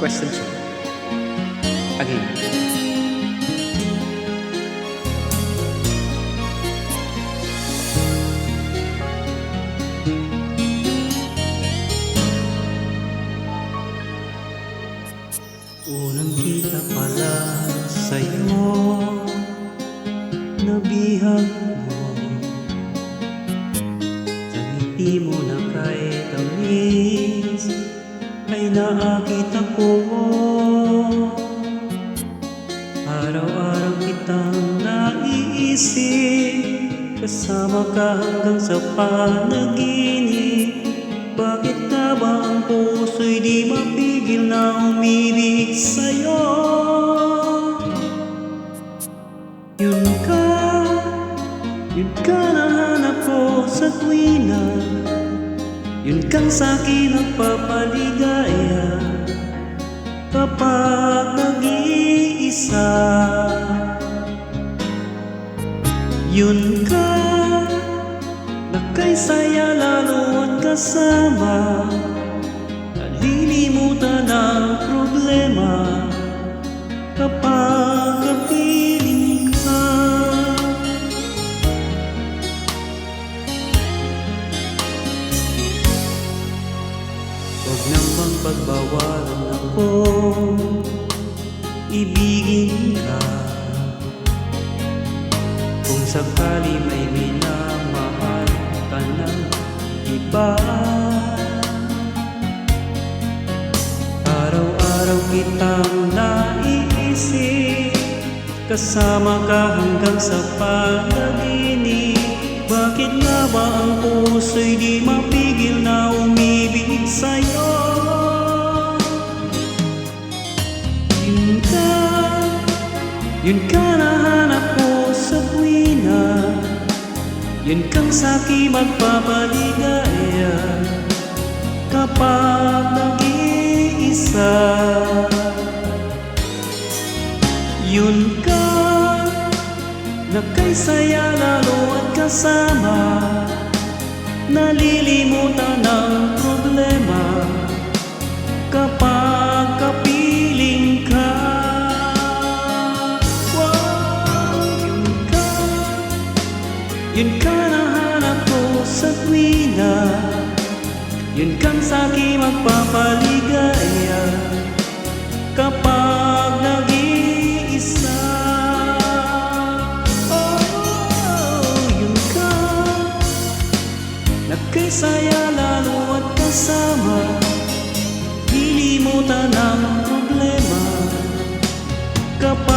requested song. Again. Unang kita pala sa'yo, nabihag mo. Sa ngiti mo na kay tamis ay naakit ako. Araw-araw kitang naiisip, kasama ka hanggang sa panaginip. Bakit nga ba ang puso'y di mapigil na umibig sa'yo? Yun ka nahanap ko sa tuwina. Yun kang sa'kin nagpapaligaya kapag nag-iisa. Yun ka na kay saya lalo at kasama, nalilimutan ang problema kapag kapiling ka. Huwag nang bang pagbawalan ako, ibigin ka. Kung sakali may minamahal ka ng iba, araw-araw kitang naiisip, kasama ka hanggang sa panaginip. Bakit nga ba ang puso'y di mapigil na umibig sa'yo? Yun ka nahanap ko sa tuwina. Yun kang sa'kin magpapaligaya kapag nag-iisa. Yun ka na kay saya lalo at kasama, nalilimutan ang problema kapag kapiling ka. Yun ka nahanap ko sa tuwina. Yun kang sa'kin magpapaligaya kapag nag-iisa. Yun ka na kay saya lalo at kasama, lilimutan ang problema kapag